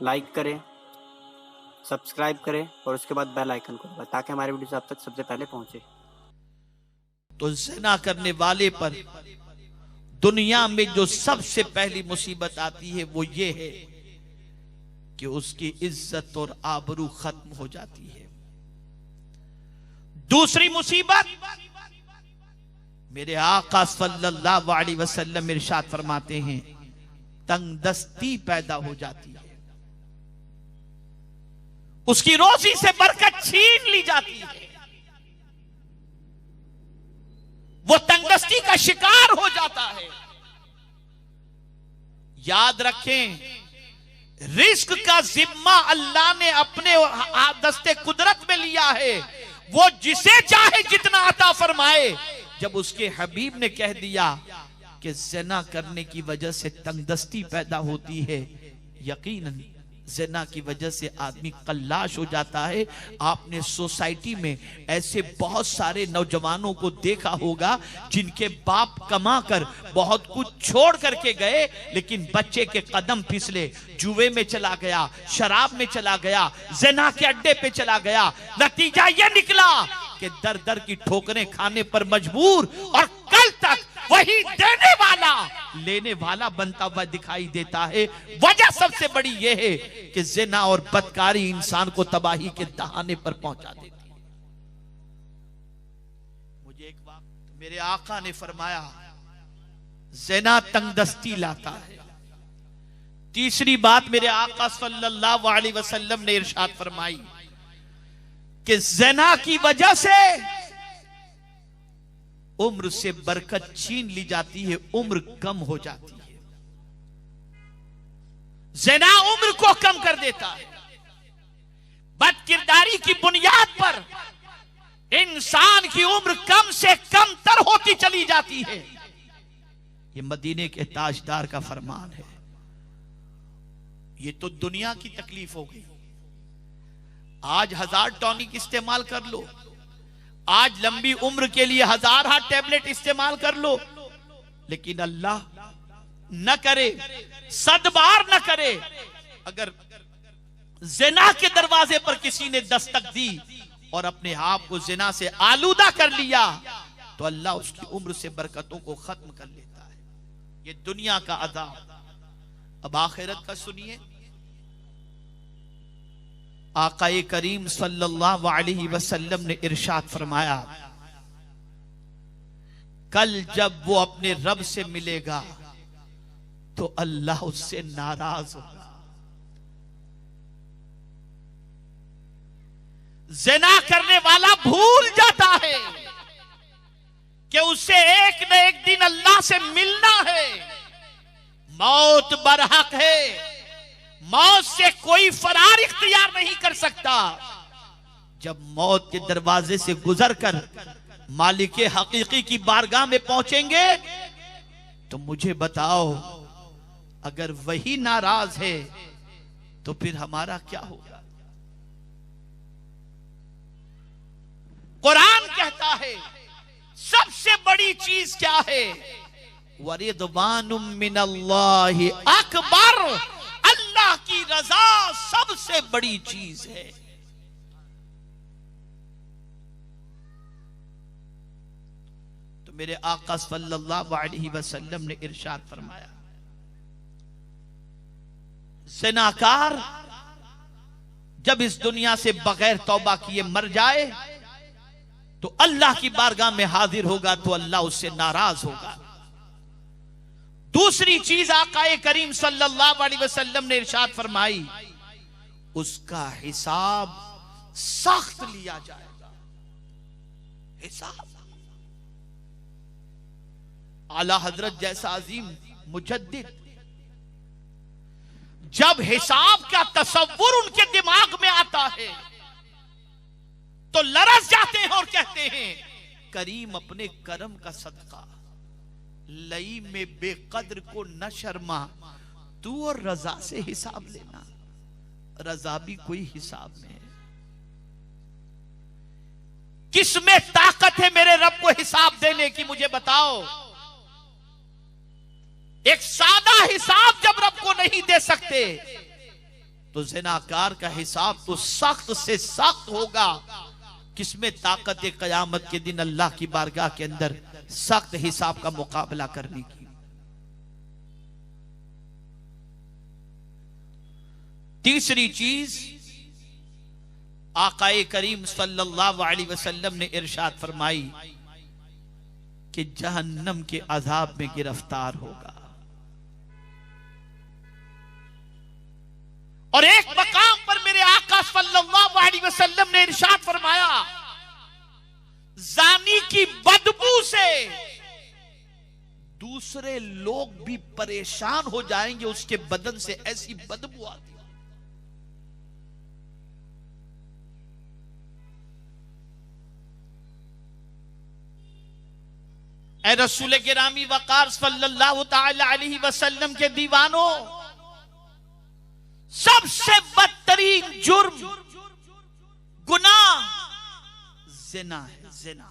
Like करें, subscribe करें और उसके बाद बेल आइकन को दबाएं ताकि हमारे वीडियो आप तक सबसे पहले पहुंचे। तो ज़िना करने वाले पर दुनिया में जो सबसे पहली मुसीबत आती है वो ये है कि उसकी इज्जत और आबरू खत्म हो जाती है। दूसरी मुसीबत मेरे आका सल्लल्लाहु अलैहि वसल्लम इरशाद फरमाते हैं, तंगदस्ती पैदा हो जाती है, उसकी रोजी से बरकत छीन ली जाती है, वो तंगदस्ती का शिकार हो जाता है। याद रखें, रिस्क का जिम्मा अल्लाह ने अपने दस्ते कुदरत में लिया है, वो जिसे चाहे जितना अता फरमाए। जब उसके हबीब ने कह दिया कि ज़िना करने की वजह से तंगदस्ती पैदा होती है, यकीनन ज़िना की वजह से आदमी कल्लाश हो जाता है। आपने सोसाइटी में ऐसे बहुत सारे नौजवानों को देखा होगा जिनके बाप कमा कर बहुत कुछ छोड़ करके गए, लेकिन बच्चे के कदम फिसले, जुए में चला गया, शराब में चला गया, ज़िना के अड्डे पे चला गया। नतीजा यह निकला कि दर दर की ठोकरें खाने पर मजबूर, और कल तक वही देने वाला लेने वाला बनता हुआ दिखाई देता है। वजह सबसे बड़ी यह है कि ज़िना और बदकारी इंसान को तबाही के दहाने पर पहुंचा देती है। मुझे एक वक्त मेरे आका ने फरमाया, ज़िना तंगदस्ती लाता है। तीसरी बात मेरे आका सल्लल्लाहु अलैहि वसल्लम ने इरशाद फरमाई कि ज़िना की वजह से उम्र से बरकत छीन ली जाती है, उम्र कम हो जाती है। ज़िना उम्र को कम कर देता है। बदकिरदारी की बुनियाद पर इंसान की उम्र कम से कम तर होती चली जाती है। ये मदीने के ताजदार का फरमान है। ये तो दुनिया की तकलीफ हो गई। आज 1000 टॉनिक इस्तेमाल कर लो, आज लंबी उम्र के लिए 1000 टेबलेट इस्तेमाल कर लो, लेकिन अल्लाह न करे, सदबार न करे, अगर ज़िना के दरवाजे पर किसी ने दस्तक दी और अपने आप को ज़िना से आलूदा कर लिया, तो अल्लाह उसकी उम्र से बरकतों को खत्म कर लेता है। ये दुनिया का अज़ाब। अब आखिरत का सुनिए। आकाए करीम सल्लल्लाहु अलैहि वसल्लम ने इरशाद फरमाया, कल जब वो अपने रब से मिलेगा तो अल्लाह उससे नाराज होगा। ज़िना करने वाला भूल जाता है कि उसे एक न एक दिन अल्लाह से मिलना है। मौत बरहक है, मौत से कोई फरार इख्तियार नहीं कर सकता। जब मौत के दरवाजे से गुजरकर मालिक हकीकी की बारगाह में पहुंचेंगे तो मुझे बताओ, अगर वही नाराज है तो फिर हमारा क्या होगा? कुरान कहता है सबसे बड़ी चीज क्या है? वरिदवानुम मिनल्लाहि अकबर, अल्लाह की रजा सबसे बड़ी चीज है। तो मेरे आका सल्लल्लाहु अलैहि वसल्लम ने इरशाद फरमाया, ज़िनाकार जब इस दुनिया से बगैर तौबा किए मर जाए तो अल्लाह की बारगाह में हाजिर होगा तो अल्लाह उससे नाराज होगा। दूसरी चीज आकाए करीम सल्लल्लाहु अलैहि वसल्लम ने इरशाद फरमाई, उसका हिसाब सख्त लिया जाएगा। हिसाब। आला हजरत जैसा अजीम मुजद्दिद जब हिसाब का तसव्वुर उनके दिमाग में आता है तो लरस जाते हैं और कहते हैं, करीम अपने करम का सदका लई में बेकद्र को न शर्मा, तू और रजा से हिसाब लेना। रजा भी कोई हिसाब में है। किसमें ताकत है मेरे रब को हिसाब देने की, मुझे बताओ। एक सादा हिसाब जब रब को नहीं दे सकते तो ज़िनाकार का हिसाब तो सख्त से सख्त होगा। किसमें ताकत है क़यामत के दिन अल्लाह की बारगाह के अंदर सख्त हिसाब का मुकाबला करने की। तीसरी चीज, आकाए करीम सल्लल्लाहु अलैहि वसल्लम ने इरशाद फरमाई कि जहन्नम के अजाब में गिरफ्तार होगा। और एक मकाम पर मेरे आका सल्लल्लाहु अलैहि वसल्लम ने इरशाद फरमाया, जानी की बदबू से दूसरे लोग भी परेशान हो जाएंगे, उसके बदन से ऐसी बदबू आती है। ऐ रसूल गिरामी वक़ार सल्लल्लाहु ताला अलैहि वसल्लम के दीवानों, सबसे बदतरीन जुर्म गुनाह ज़िना है। ज़िना